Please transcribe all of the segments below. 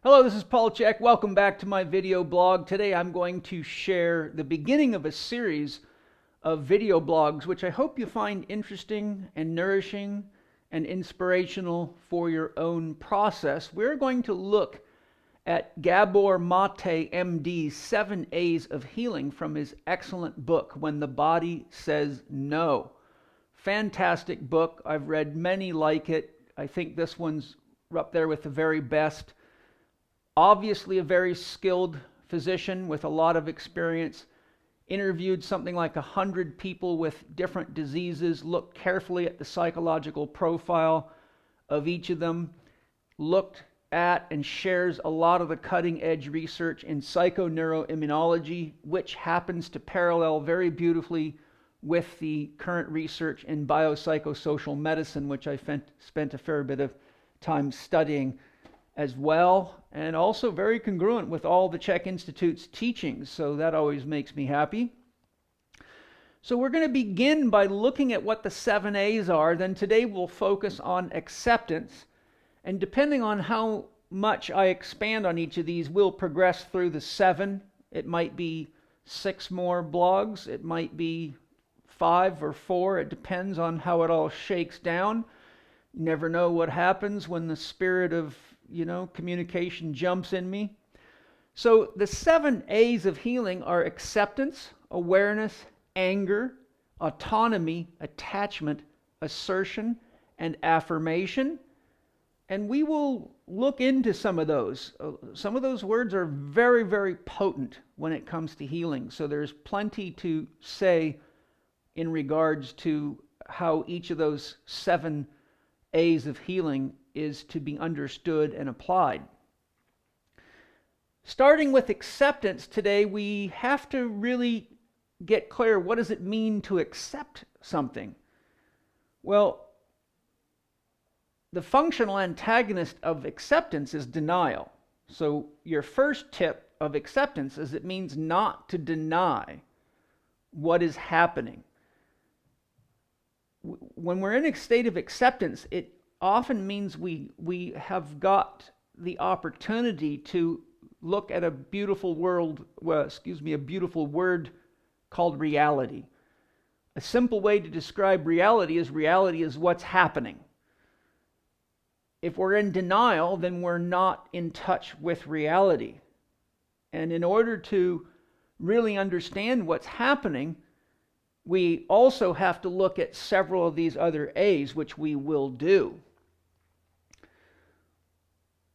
Hello, this is Paul Chek. Welcome back to my video blog. Today I'm going to share the beginning of a series of video blogs, which I hope you find interesting and nourishing and inspirational for your own process. We're going to look at Gabor Mate, MD's 7 A's of Healing from his excellent book, When the Body Says No. Fantastic book. I've read many like it. I think this one's up there with the very best. Obviously a very skilled physician with a lot of experience, interviewed something like 100 people with different diseases, looked carefully at the psychological profile of each of them, looked at and shares a lot of the cutting edge research in psychoneuroimmunology, which happens to parallel very beautifully with the current research in biopsychosocial medicine, which I spent a fair bit of time studying as well, and also very congruent with all the Chek Institute's teachings, so that always makes me happy. So we're going to begin by looking at what the 7 A's are. Then today we'll focus on acceptance, and depending on how much I expand on each of these, we'll progress through the 7. It might be 6 more blogs, it might be 5 or 4, it depends on how it all shakes down. You never know what happens when the spirit of communication jumps in me. So the 7 A's of healing are acceptance, awareness, anger, autonomy, attachment, assertion, and affirmation. And we will look into some of those. Some of those words are very, very potent when it comes to healing. So there's plenty to say in regards to how each of those 7 A's of healing is to be understood and applied. Starting with acceptance today, we have to really get clear, what does it mean to accept something? Well, the functional antagonist of acceptance is denial. So your first tip of acceptance is it means not to deny what is happening. When we're in a state of acceptance, it often means we have got the opportunity to look at a beautiful a beautiful word called reality. A simple way to describe reality is what's happening. If we're in denial, then we're not in touch with reality. And in order to really understand what's happening, we also have to look at several of these other A's, which we will do.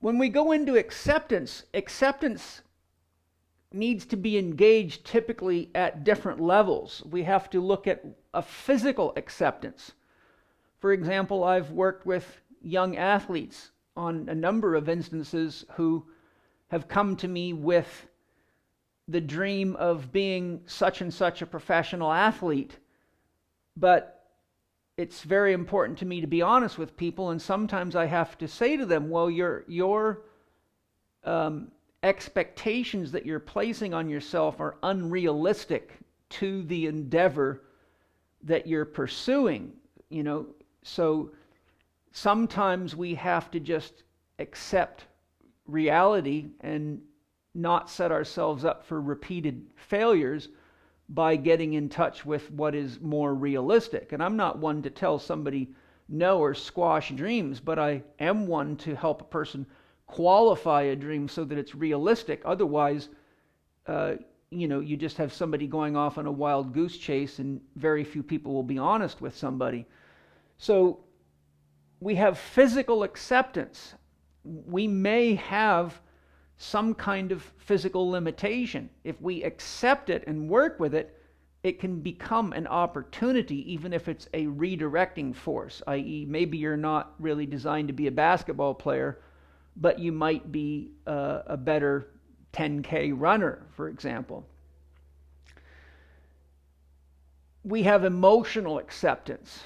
When we go into acceptance, acceptance needs to be engaged typically at different levels. We have to look at a physical acceptance. For example, I've worked with young athletes on a number of instances who have come to me with the dream of being such and such a professional athlete, but it's very important to me to be honest with people, and sometimes I have to say to them, well, your expectations that you're placing on yourself are unrealistic to the endeavor that you're pursuing. So sometimes we have to just accept reality and not set ourselves up for repeated failures by getting in touch with what is more realistic. And I'm not one to tell somebody no or squash dreams, but I am one to help a person qualify a dream so that it's realistic. Otherwise, you just have somebody going off on a wild goose chase, and very few people will be honest with somebody. So we have physical acceptance. We may have some kind of physical limitation. If we accept it and work with it, it can become an opportunity, even if it's a redirecting force, i.e. maybe you're not really designed to be a basketball player, but you might be a better 10K runner, for example. We have emotional acceptance.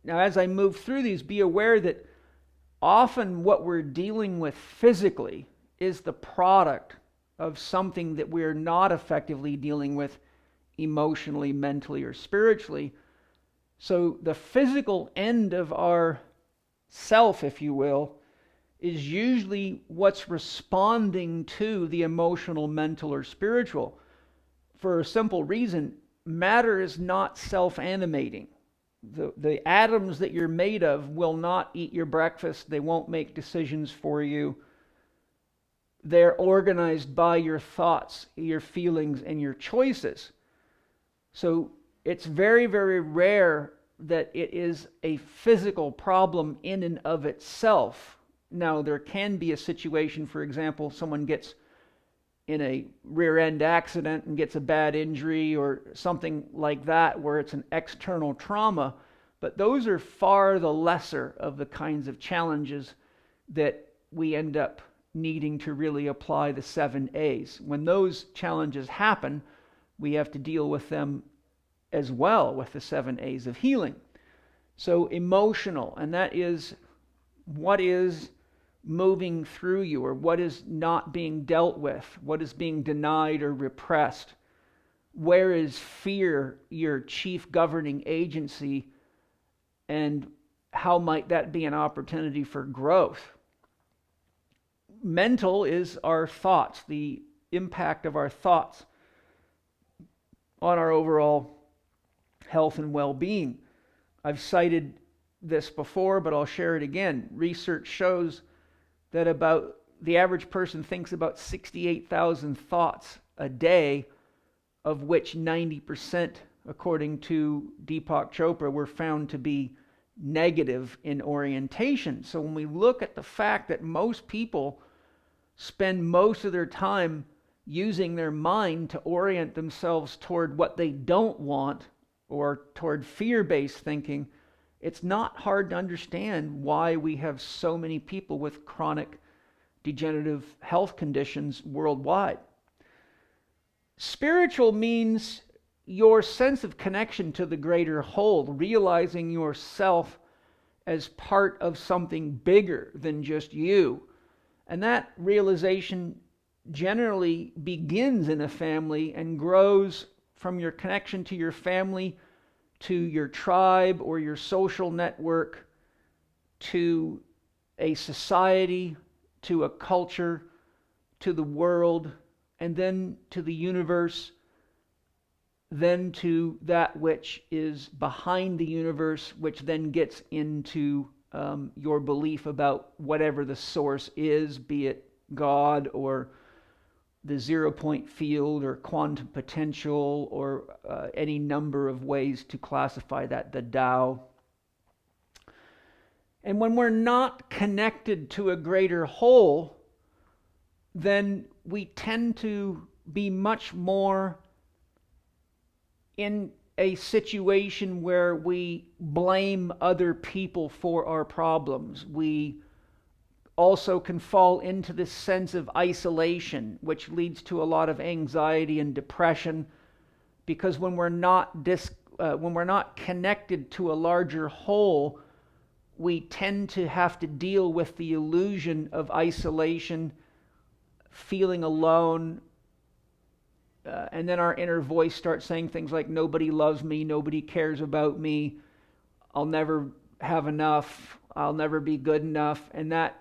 Now, as I move through these, be aware that often what we're dealing with physically is the product of something that we're not effectively dealing with emotionally, mentally, or spiritually. So the physical end of our self, if you will, is usually what's responding to the emotional, mental, or spiritual. For a simple reason, matter is not self-animating. The atoms that you're made of will not eat your breakfast. They won't make decisions for you. They're organized by your thoughts, your feelings, and your choices. So it's very, very rare that it is a physical problem in and of itself. Now, there can be a situation, for example, someone gets in a rear-end accident and gets a bad injury or something like that where it's an external trauma, but those are far the lesser of the kinds of challenges that we end up needing to really apply the 7 A's. When those challenges happen, we have to deal with them as well with the 7 A's of healing. So emotional, and that is what is moving through you, or what is not being dealt with, what is being denied or repressed. Where is fear your chief governing agency, and how might that be an opportunity for growth? Mental is our thoughts, the impact of our thoughts on our overall health and well-being. I've cited this before, but I'll share it again. Research shows that about the average person thinks about 68,000 thoughts a day, of which 90%, according to Deepak Chopra, were found to be negative in orientation. So when we look at the fact that most people spend most of their time using their mind to orient themselves toward what they don't want, or toward fear-based thinking, it's not hard to understand why we have so many people with chronic degenerative health conditions worldwide. Spiritual means your sense of connection to the greater whole, realizing yourself as part of something bigger than just you. And that realization generally begins in a family and grows from your connection to your family, to your tribe or your social network, to a society, to a culture, to the world, and then to the universe, then to that which is behind the universe, which then gets into your belief about whatever the source is, be it God or the zero-point field or quantum potential, or any number of ways to classify that, the Tao. And when we're not connected to a greater whole, then we tend to be much more in a situation where we blame other people for our problems. We also can fall into this sense of isolation, which leads to a lot of anxiety and depression, because when we're not connected to a larger whole, we tend to have to deal with the illusion of isolation, feeling alone, and then our inner voice starts saying things like, nobody loves me, nobody cares about me, I'll never have enough, I'll never be good enough, and that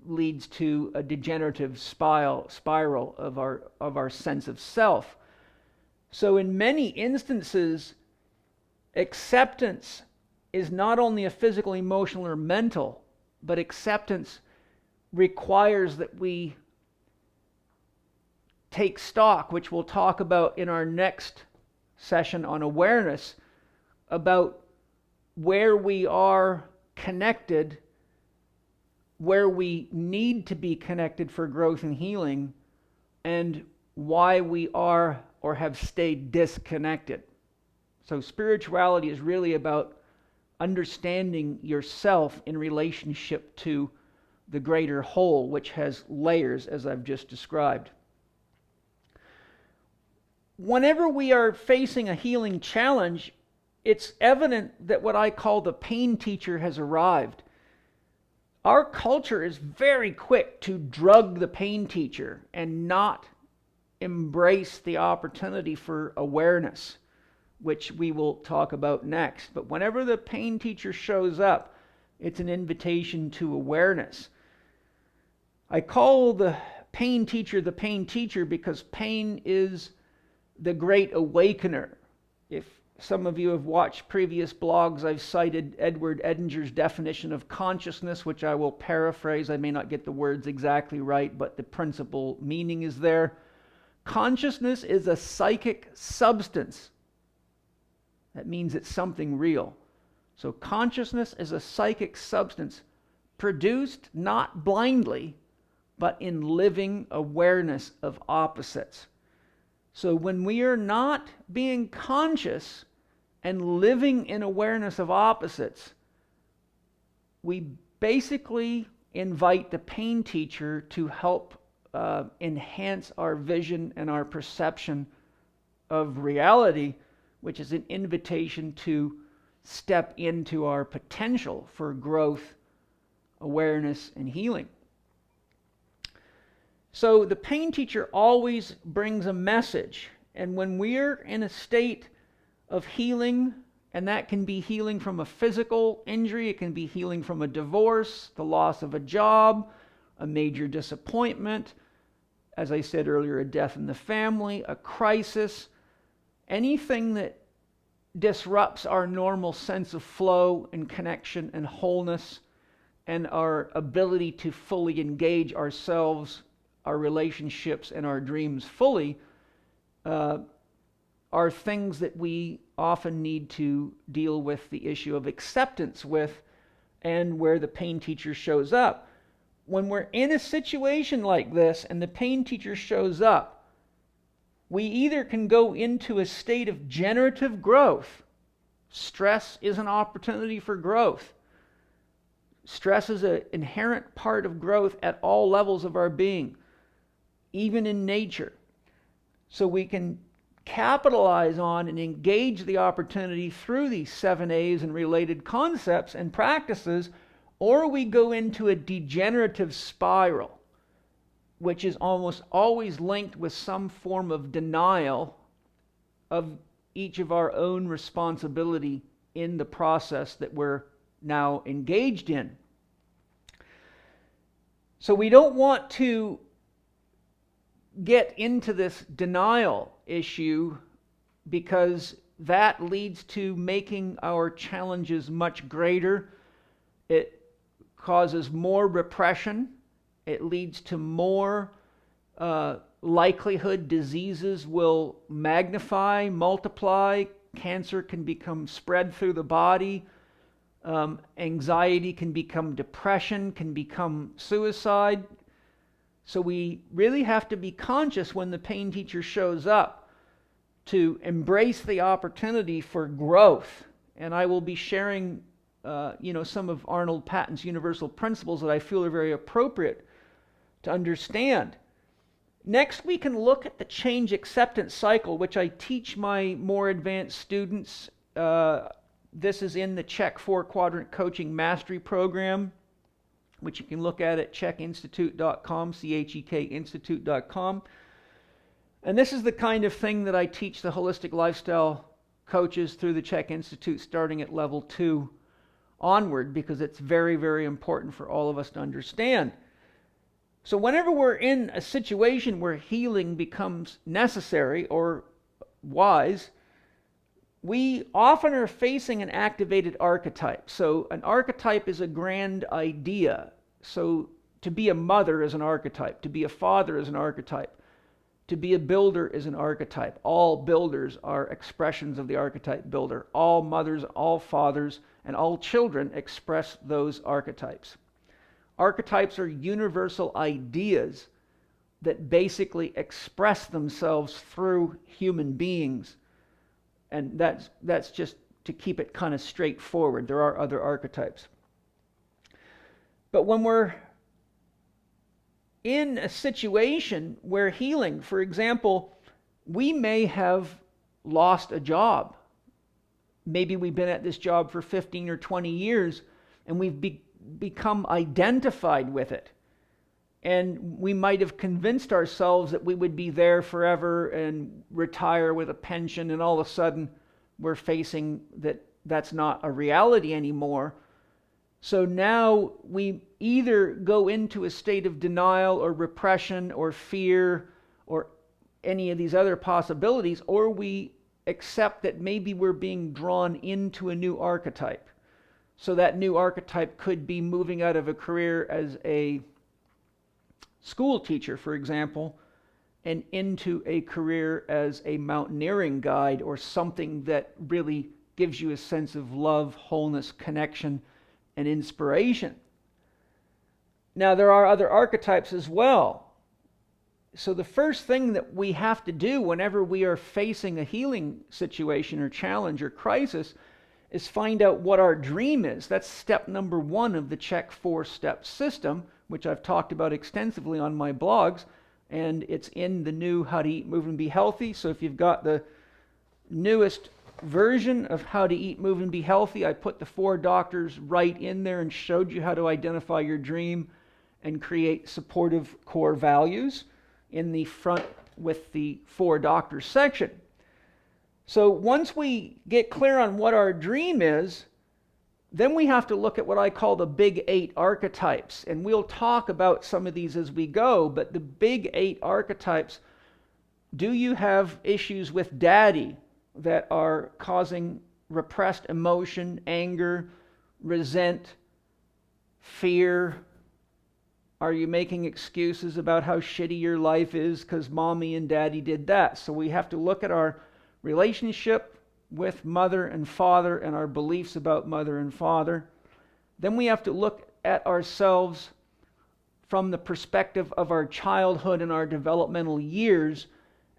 leads to a degenerative spiral of our sense of self. So in many instances, acceptance is not only a physical, emotional, or mental, but acceptance requires that we take stock, which we'll talk about in our next session on awareness, about where we are connected, where we need to be connected for growth and healing, and why we are or have stayed disconnected. So spirituality is really about understanding yourself in relationship to the greater whole, which has layers, as I've just described. Whenever we are facing a healing challenge, it's evident that what I call the pain teacher has arrived. Our culture is very quick to drug the pain teacher and not embrace the opportunity for awareness, which we will talk about next. But whenever the pain teacher shows up, it's an invitation to awareness. I call the pain teacher because pain is the great awakener. If some of you have watched previous blogs, I've cited Edward Edinger's definition of consciousness, which I will paraphrase. I may not get the words exactly right, but the principal meaning is there. Consciousness is a psychic substance. That means it's something real. So consciousness is a psychic substance produced not blindly, but in living awareness of opposites. So when we are not being conscious and living in awareness of opposites, we basically invite the pain teacher to help enhance our vision and our perception of reality, which is an invitation to step into our potential for growth, awareness, and healing. So the pain teacher always brings a message. And when we're in a state of healing, and that can be healing from a physical injury, it can be healing from a divorce, the loss of a job, a major disappointment, as I said earlier, a death in the family, a crisis, anything that disrupts our normal sense of flow and connection and wholeness and our ability to fully engage ourselves, our relationships, and our dreams fully, are things that we often need to deal with the issue of acceptance with, and where the pain teacher shows up. When we're in a situation like this and the pain teacher shows up, we either can go into a state of generative growth. Stress is an opportunity for growth. Stress is an inherent part of growth at all levels of our being, even in nature. So we can capitalize on and engage the opportunity through these 7 A's and related concepts and practices, or we go into a degenerative spiral, which is almost always linked with some form of denial of each of our own responsibility in the process that we're now engaged in. So we don't want to get into this denial issue, because that leads to making our challenges much greater. It causes more repression. It leads to more likelihood diseases will magnify, multiply. Cancer can become spread through the body. Anxiety can become depression, can become suicide. So we really have to be conscious when the pain teacher shows up to embrace the opportunity for growth. And I will be sharing some of Arnold Patton's universal principles that I feel are very appropriate to understand. Next, we can look at the change acceptance cycle, which I teach my more advanced students. This is in the Chek 4-Quadrant Coaching Mastery Program, which you can look at chekinstitute.com, CHEK-institute.com. And this is the kind of thing that I teach the holistic lifestyle coaches through the Chek Institute, starting at level 2 onward, because it's very, very important for all of us to understand. So whenever we're in a situation where healing becomes necessary or wise, we often are facing an activated archetype. So an archetype is a grand idea. So to be a mother is an archetype. To be a father is an archetype. To be a builder is an archetype. All builders are expressions of the archetype builder. All mothers, all fathers, and all children express those archetypes. Archetypes are universal ideas that basically express themselves through human beings. And that's just to keep it kind of straightforward. There are other archetypes. But when we're in a situation where healing, for example, we may have lost a job. Maybe we've been at this job for 15 or 20 years and we've become identified with it. And we might have convinced ourselves that we would be there forever and retire with a pension, and all of a sudden we're facing that that's not a reality anymore. So now we either go into a state of denial or repression or fear or any of these other possibilities, or we accept that maybe we're being drawn into a new archetype. So that new archetype could be moving out of a career as a school teacher, for example, and into a career as a mountaineering guide or something that really gives you a sense of love, wholeness, connection, and inspiration. Now, there are other archetypes as well. So the first thing that we have to do whenever we are facing a healing situation or challenge or crisis is find out what our dream is. That's step number 1 of the Chek 4-step system, which I've talked about extensively on my blogs, and it's in the new How to Eat, Move, and Be Healthy. So if you've got the newest version of How to Eat, Move, and Be Healthy, I put the 4 doctors right in there and showed you how to identify your dream and create supportive core values in the front with the 4 doctors section. So once we get clear on what our dream is, then we have to look at what I call the big 8 archetypes. And we'll talk about some of these as we go, but the big 8 archetypes, do you have issues with daddy that are causing repressed emotion, anger, resent, fear? Are you making excuses about how shitty your life is because mommy and daddy did that? So we have to look at our relationship with mother and father and our beliefs about mother and father. Then we have to look at ourselves from the perspective of our childhood and our developmental years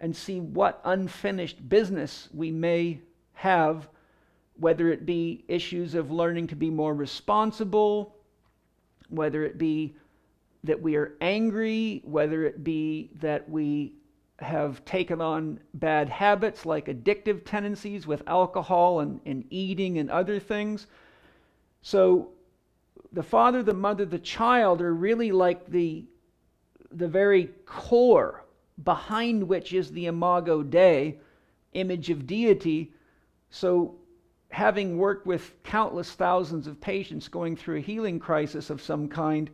and see what unfinished business we may have, whether it be issues of learning to be more responsible, whether it be that we are angry, whether it be that we have taken on bad habits like addictive tendencies with alcohol and eating and other things. So the father, the mother, the child are really like the very core behind which is the Imago Dei, image of deity. So having worked with countless thousands of patients going through a healing crisis of some kind,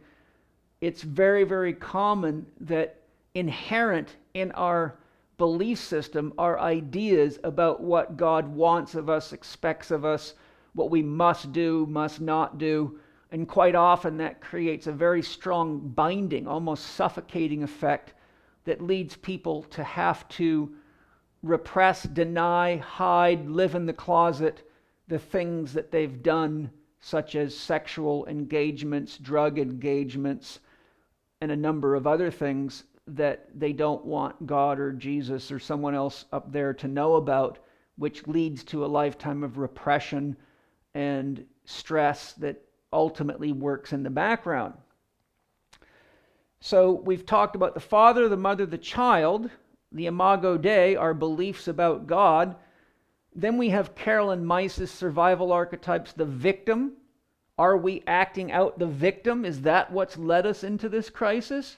it's very, very common that inherent in our belief system are ideas about what God wants of us, expects of us, what we must do, must not do. And quite often that creates a very strong binding, almost suffocating effect that leads people to have to repress, deny, hide, live in the closet the things that they've done, such as sexual engagements, drug engagements, and a number of other things that they don't want God or Jesus or someone else up there to know about, which leads to a lifetime of repression and stress that ultimately works in the background. So we've talked about the father, the mother, the child, the Imago Dei, our beliefs about God. Then we have Carolyn Meiss's survival archetypes, the victim. Are we acting out the victim? Is that what's led us into this crisis?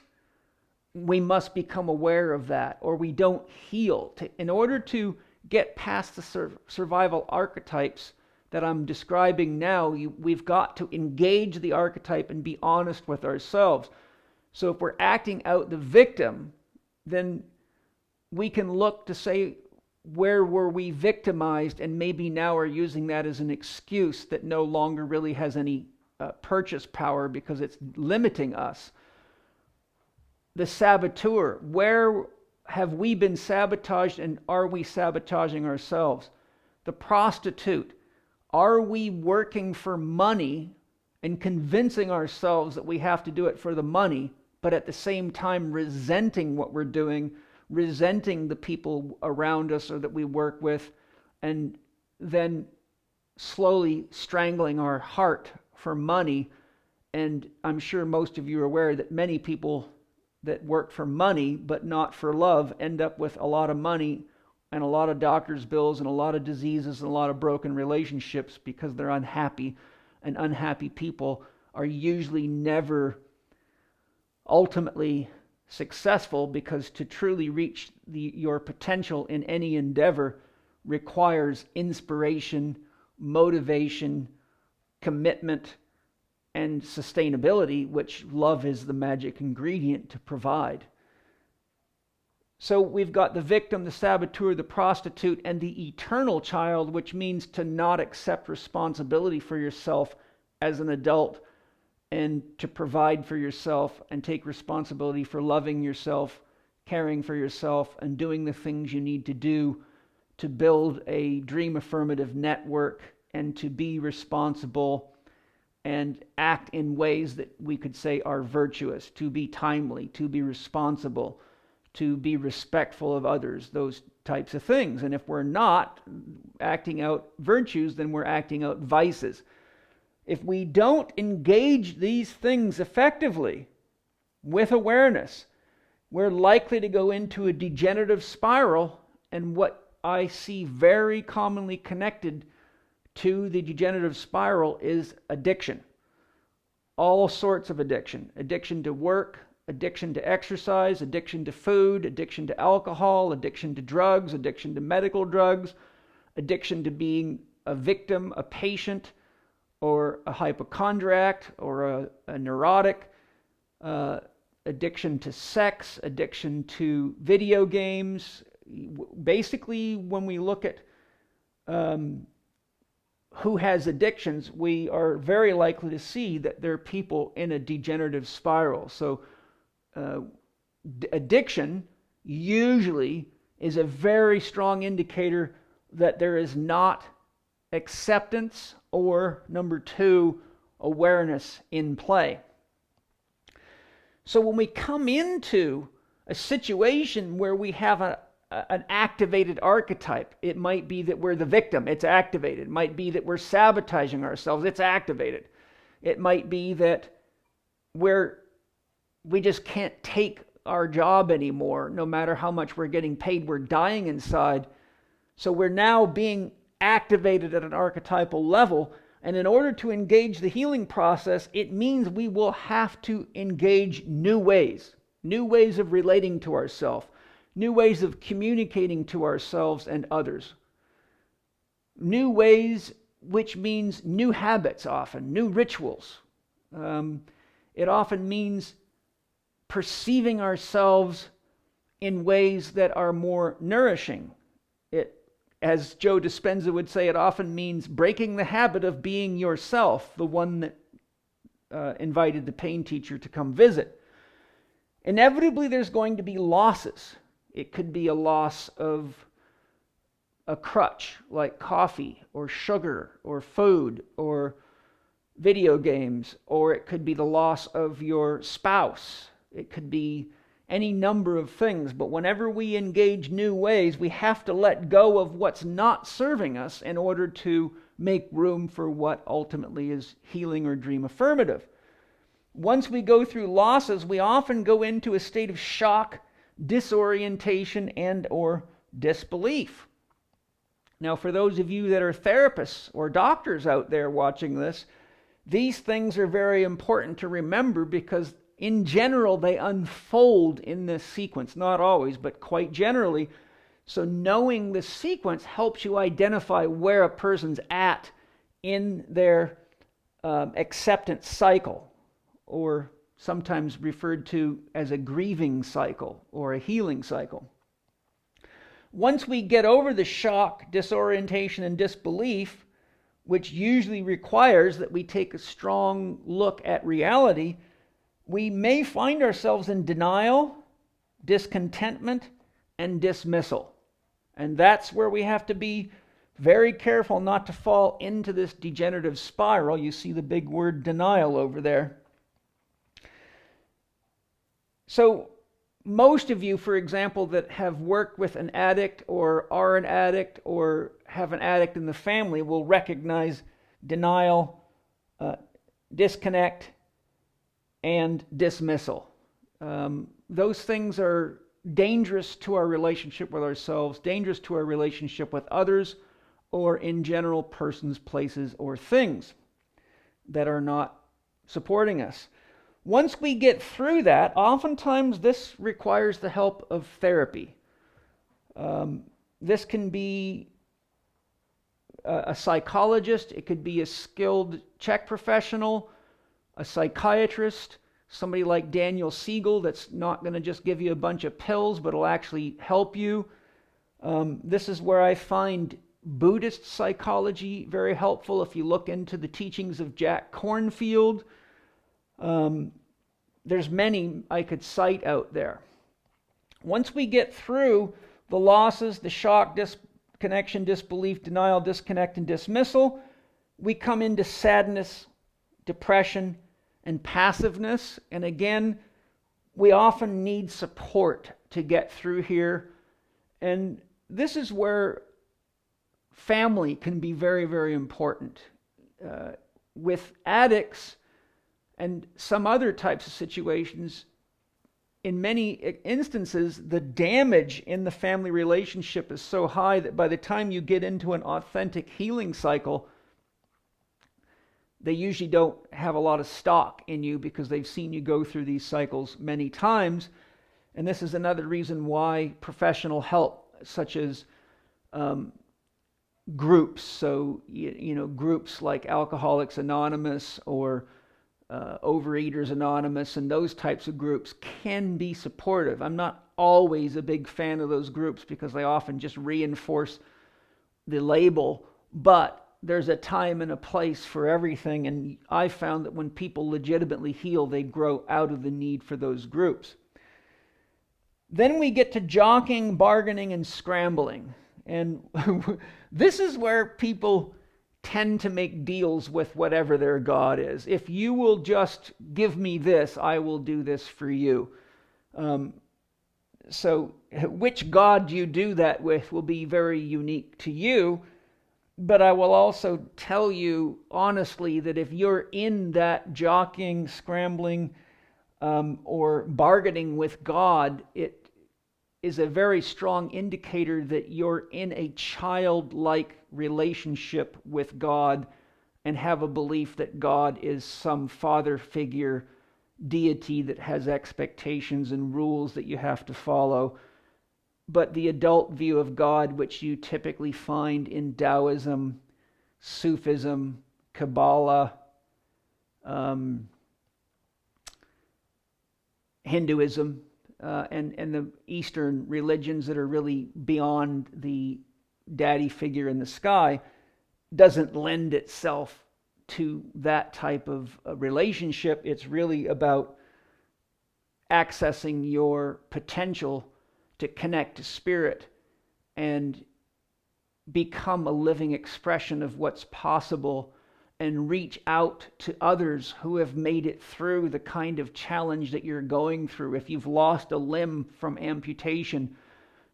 We must become aware of that, or we don't heal. In order to get past the survival archetypes that I'm describing now, we've got to engage the archetype and be honest with ourselves. So if we're acting out the victim, then we can look to say, where were we victimized, and maybe now are using that as an excuse that no longer really has any purchase power because it's limiting us. The saboteur, where have we been sabotaged, and are we sabotaging ourselves? The prostitute, are we working for money and convincing ourselves that we have to do it for the money, but at the same time resenting what we're doing, resenting the people around us or that we work with, and then slowly strangling our heart for money? And I'm sure most of you are aware that many people that work for money but not for love end up with a lot of money and a lot of doctor's bills and a lot of diseases and a lot of broken relationships because they're unhappy. And unhappy people are usually never ultimately successful, because to truly reach your potential in any endeavor requires inspiration, motivation, commitment, and sustainability, which love is the magic ingredient to provide. So we've got the victim, the saboteur, the prostitute, and the eternal child, which means to not accept responsibility for yourself as an adult and to provide for yourself and take responsibility for loving yourself, caring for yourself, and doing the things you need to do to build a dream affirmative network and to be responsible and act in ways that we could say are virtuous, to be timely, to be responsible, to be respectful of others, those types of things. And if we're not acting out virtues, then we're acting out vices. If we don't engage these things effectively with awareness, we're likely to go into a degenerative spiral. And what I see very commonly connected to the degenerative spiral is addiction. All sorts of addiction. Addiction to work, addiction to exercise, addiction to food, addiction to alcohol, addiction to drugs, addiction to medical drugs, addiction to being a victim, a patient, or a hypochondriac, or a neurotic, addiction to sex, addiction to video games. Basically, when we look at who has addictions, we are very likely to see that there are people in a degenerative spiral. So addiction usually is a very strong indicator that there is not acceptance or, number two, awareness in play. So when we come into a situation where we have an activated archetype, it might be that we're the victim, it's activated. It might be that we're sabotaging ourselves, it's activated. It might be that we just can't take our job anymore, no matter how much we're getting paid, we're dying inside. So we're now being activated at an archetypal level. And in order to engage the healing process, it means we will have to engage new ways of relating to ourselves, new ways of communicating to ourselves and others. New ways, which means new habits often, new rituals. It often means perceiving ourselves in ways that are more nourishing. As Joe Dispenza would say, it often means breaking the habit of being yourself, the one that invited the pain teacher to come visit. Inevitably, there's going to be losses. It could be a loss of a crutch, like coffee, or sugar, or food, or video games, or it could be the loss of your spouse. It could be any number of things, but whenever we engage new ways, we have to let go of what's not serving us in order to make room for what ultimately is healing or dream affirmative. Once we go through losses, we often go into a state of shock, disorientation, and or disbelief. Now, for those of you that are therapists or doctors out there watching this, these things are very important to remember because in general, they unfold in this sequence. Not always, but quite generally. So knowing the sequence helps you identify where a person's at in their acceptance cycle, or sometimes referred to as a grieving cycle or a healing cycle. Once we get over the shock, disorientation, and disbelief, which usually requires that we take a strong look at reality, we may find ourselves in denial, discontentment, and dismissal. And that's where we have to be very careful not to fall into this degenerative spiral. You see the big word denial over there. So most of you, for example, that have worked with an addict or are an addict or have an addict in the family will recognize denial, disconnect, and dismissal. Those things are dangerous to our relationship with ourselves, dangerous to our relationship with others, or in general, persons, places, or things that are not supporting us. Once we get through that, oftentimes this requires the help of therapy. This can be a psychologist, it could be a skilled Chek professional, a psychiatrist, somebody like Daniel Siegel that's not going to just give you a bunch of pills, but will actually help you. This is where I find Buddhist psychology very helpful. If you look into the teachings of Jack Kornfield, there's many I could cite out there. Once we get through the losses, the shock, disconnection, disbelief, denial, disconnect, and dismissal, we come into sadness, depression, and passiveness. And again, we often need support to get through here. And this is where family can be very, very important. With addicts and some other types of situations, in many instances, the damage in the family relationship is so high that by the time you get into an authentic healing cycle, they usually don't have a lot of stock in you because they've seen you go through these cycles many times. And this is another reason why professional help, such as groups, so groups like Alcoholics Anonymous or Overeaters Anonymous and those types of groups can be supportive. I'm not always a big fan of those groups because they often just reinforce the label, but there's a time and a place for everything, and I found that when people legitimately heal, they grow out of the need for those groups. Then we get to jockeying, bargaining, and scrambling. And this is where people tend to make deals with whatever their God is. If you will just give me this, I will do this for you. So which God you do that with will be very unique to you. But I will also tell you honestly that if you're in that jockeying, scrambling, or bargaining with God, it is a very strong indicator that you're in a childlike relationship with God and have a belief that God is some father figure deity that has expectations and rules that you have to follow. But the adult view of God, which you typically find in Taoism, Sufism, Kabbalah, Hinduism, and the Eastern religions that are really beyond the daddy figure in the sky, doesn't lend itself to that type of relationship. It's really about accessing your potential to connect to spirit and become a living expression of what's possible and reach out to others who have made it through the kind of challenge that you're going through. If you've lost a limb from amputation,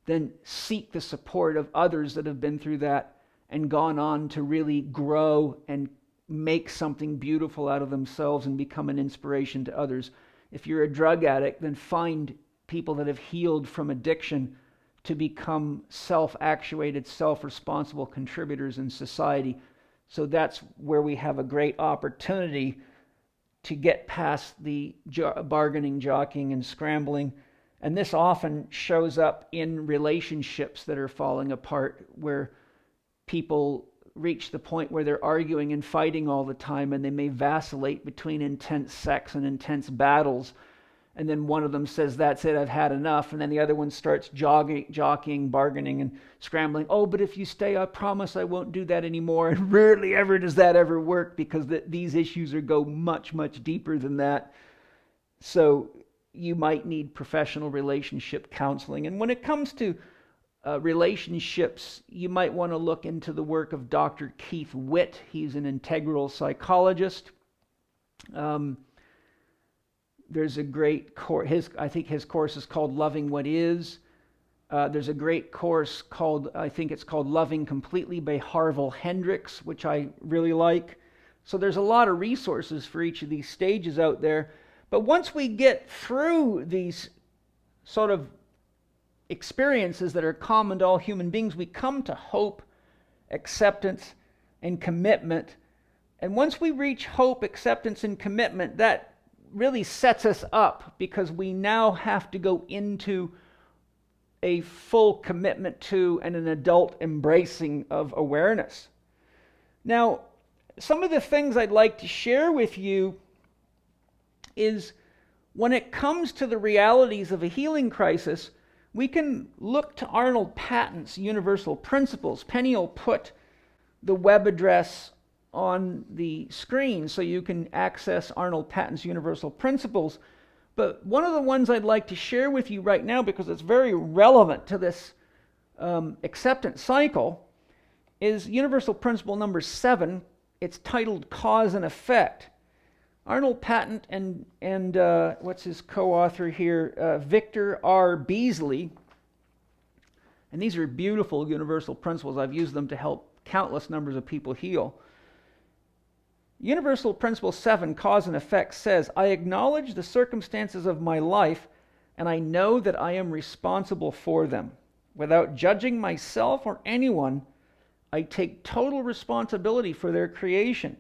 then seek the support of others that have been through that and gone on to really grow and make something beautiful out of themselves and become an inspiration to others. If you're a drug addict, then find people that have healed from addiction to become self-actuated, self-responsible contributors in society. So that's where we have a great opportunity to get past the bargaining, jockeying, and scrambling. And this often shows up in relationships that are falling apart, where people reach the point where they're arguing and fighting all the time, and they may vacillate between intense sex and intense battles. And then one of them says, "That's it, I've had enough." And then the other one starts jockeying, bargaining, and scrambling. "Oh, but if you stay, I promise I won't do that anymore." And rarely ever does that ever work, because these issues go much, much deeper than that. So you might need professional relationship counseling. And when it comes to relationships, you might want to look into the work of Dr. Keith Witt. He's an integral psychologist. There's a great course, I think his course is called Loving What Is. There's a great course called, I think it's called Loving Completely by Harville Hendricks, which I really like. So there's a lot of resources for each of these stages out there. But once we get through these sort of experiences that are common to all human beings, we come to hope, acceptance, and commitment. And once we reach hope, acceptance, and commitment, that really sets us up, because we now have to go into a full commitment to and an adult embracing of awareness. Now, some of the things I'd like to share with you is when it comes to the realities of a healing crisis, we can look to Arnold Patton's universal principles. Penny will put the web address on the screen so you can access Arnold Patton's universal principles. But one of the ones I'd like to share with you right now, because it's very relevant to this acceptance cycle, is universal principle number 7. It's titled Cause and Effect. Arnold Paton and what's his co-author here, Victor R. Beasley, and these are beautiful universal principles. I've used them to help countless numbers of people heal. Universal Principle 7, Cause and Effect, says, I acknowledge the circumstances of my life, and I know that I am responsible for them. Without judging myself or anyone, I take total responsibility for their creation.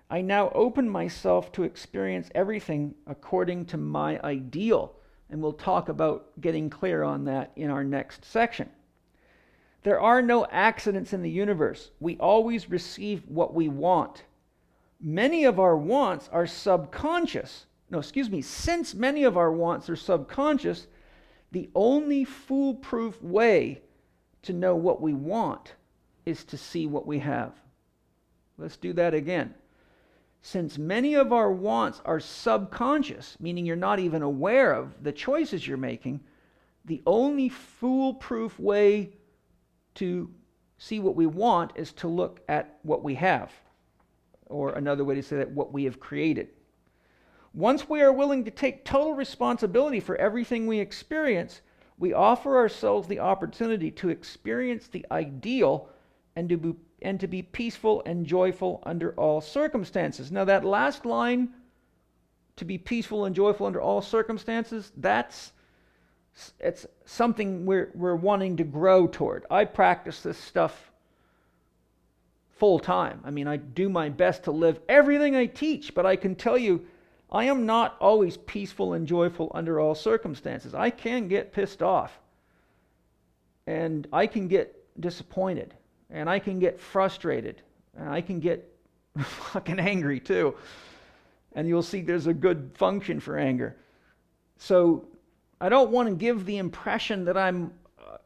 I now open myself to experience everything according to my ideal. And we'll talk about getting clear on that in our next section. There are no accidents in the universe. We always receive what we want. Many of our wants are subconscious. Since many of our wants are subconscious, the only foolproof way to know what we want is to see what we have. Let's do that again. Since many of our wants are subconscious, meaning you're not even aware of the choices you're making, the only foolproof way to see what we want is to look at what we have. Or another way to say that, what we have created. Once we are willing to take total responsibility for everything we experience, we offer ourselves the opportunity to experience the ideal and to be peaceful and joyful under all circumstances. Now that last line, to be peaceful and joyful under all circumstances, it's something we're wanting to grow toward. I practice this stuff full time. I mean, I do my best to live everything I teach, but I can tell you, I am not always peaceful and joyful under all circumstances. I can get pissed off, and I can get disappointed, and I can get frustrated, and I can get fucking angry too. And you'll see there's a good function for anger. So I don't want to give the impression that I'm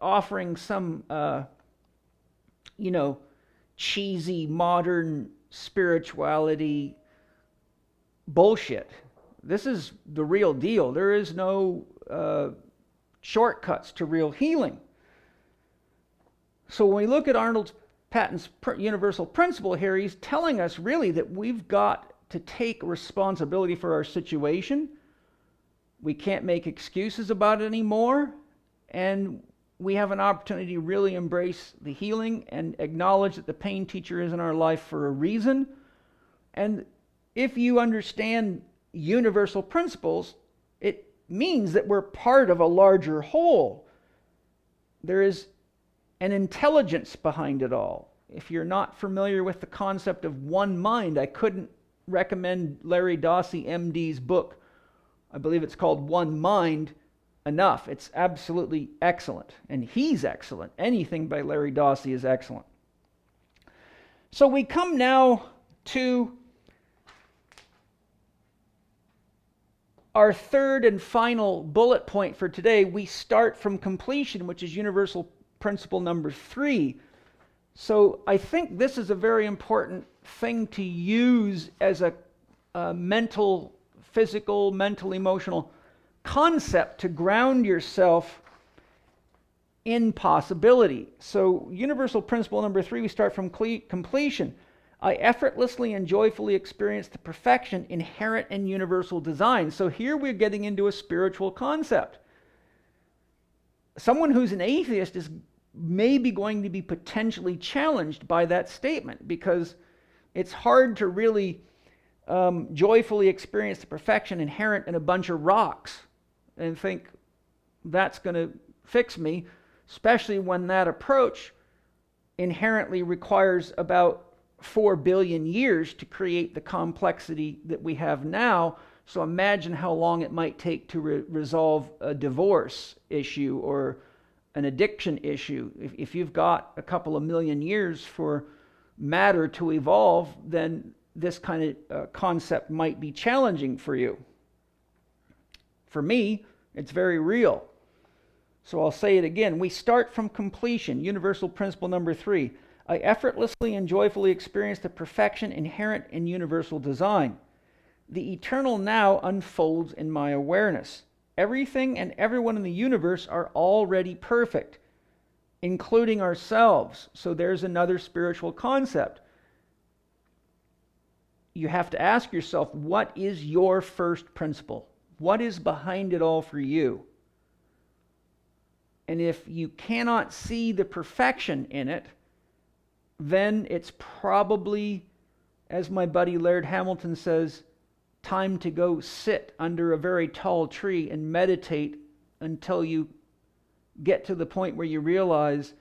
offering some, cheesy modern spirituality bullshit. This is the real deal. There is no shortcuts to real healing. So when we look at Arnold Patton's universal principle here, he's telling us really that we've got to take responsibility for our situation. We can't make excuses about it anymore, and we have an opportunity to really embrace the healing and acknowledge that the pain teacher is in our life for a reason. And if you understand universal principles, it means that we're part of a larger whole. There is an intelligence behind it all. If you're not familiar with the concept of one mind, I couldn't recommend Larry Dossey, MD's book. I believe it's called One Mind enough. It's absolutely excellent. And he's excellent. Anything by Larry Dossey is excellent. So we come now to our third and final bullet point for today. We start from completion, which is universal principle number 3. So I think this is a very important thing to use as a mental, physical, mental, emotional concept to ground yourself in possibility. So universal principle number 3, we start from completion. I effortlessly and joyfully experience the perfection inherent in universal design. So here we're getting into a spiritual concept. Someone who's an atheist is maybe going to be potentially challenged by that statement, because it's hard to really joyfully experience the perfection inherent in a bunch of rocks and think that's going to fix me, especially when that approach inherently requires about 4 billion years to create the complexity that we have now. So imagine how long it might take to resolve a divorce issue or an addiction issue. If you've got a couple of million years for matter to evolve, then this kind of concept might be challenging for you. For me, it's very real. So I'll say it again. We start from completion. Universal principle number 3. I effortlessly and joyfully experience the perfection inherent in universal design. The eternal now unfolds in my awareness. Everything and everyone in the universe are already perfect, including ourselves. So there's another spiritual concept. You have to ask yourself, what is your first principle? What is behind it all for you? And if you cannot see the perfection in it, then it's probably, as my buddy Laird Hamilton says, time to go sit under a very tall tree and meditate until you get to the point where you realize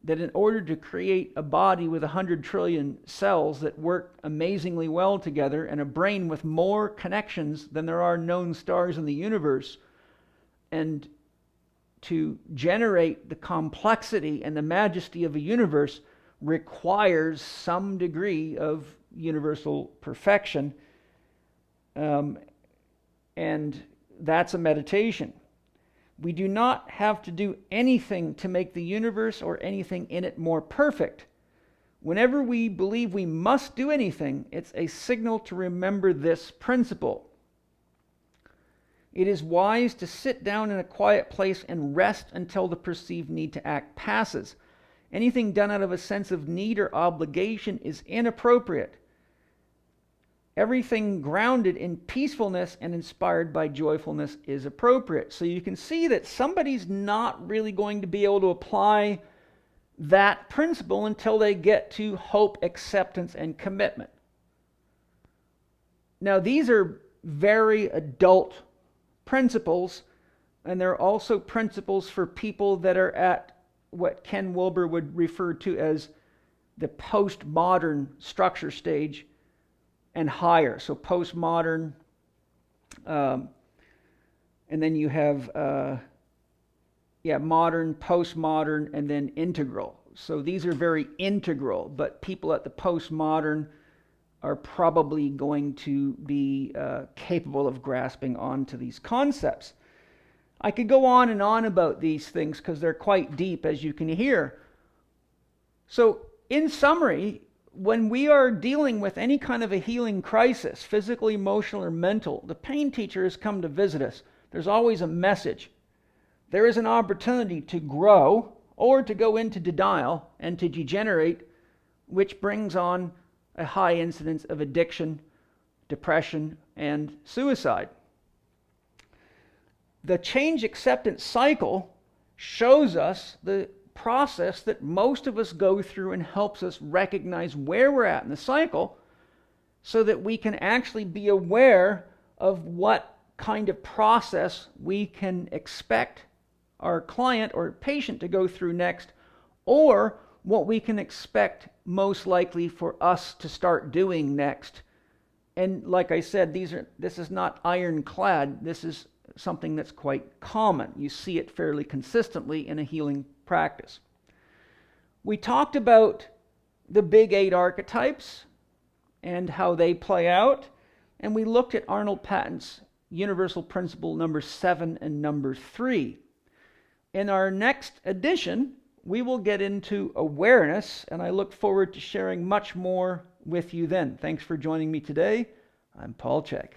that in order to create a body with 100 trillion cells that work amazingly well together and a brain with more connections than there are known stars in the universe, and to generate the complexity and the majesty of a universe requires some degree of universal perfection. And that's a meditation. We do not have to do anything to make the universe or anything in it more perfect. Whenever we believe we must do anything, it's a signal to remember this principle. It is wise to sit down in a quiet place and rest until the perceived need to act passes. Anything done out of a sense of need or obligation is inappropriate. Everything grounded in peacefulness and inspired by joyfulness is appropriate. So you can see that somebody's not really going to be able to apply that principle until they get to hope, acceptance, and commitment. Now, these are very adult principles, and they're also principles for people that are at what Ken Wilber would refer to as the postmodern structure stage and higher. So postmodern, and then you have modern, postmodern, and then integral. So these are very integral, but people at the postmodern are probably going to be capable of grasping onto these concepts. I could go on and on about these things because they're quite deep, as you can hear. So in summary, when we are dealing with any kind of a healing crisis, physical, emotional, or mental, the pain teacher has come to visit us. There's always a message. There is an opportunity to grow or to go into denial and to degenerate, which brings on a high incidence of addiction, depression, and suicide. The change acceptance cycle shows us the process that most of us go through and helps us recognize where we're at in the cycle so that we can actually be aware of what kind of process we can expect our client or patient to go through next, or what we can expect most likely for us to start doing next. And like I said, this is not ironclad. This is something that's quite common. You see it fairly consistently in a healing practice. We talked about the big 8 archetypes and how they play out, and we looked at Arnold Patton's universal principle number 7 and number 3. In our next edition, we will get into awareness, and I look forward to sharing much more with you then. Thanks for joining me today. I'm Paul Chek.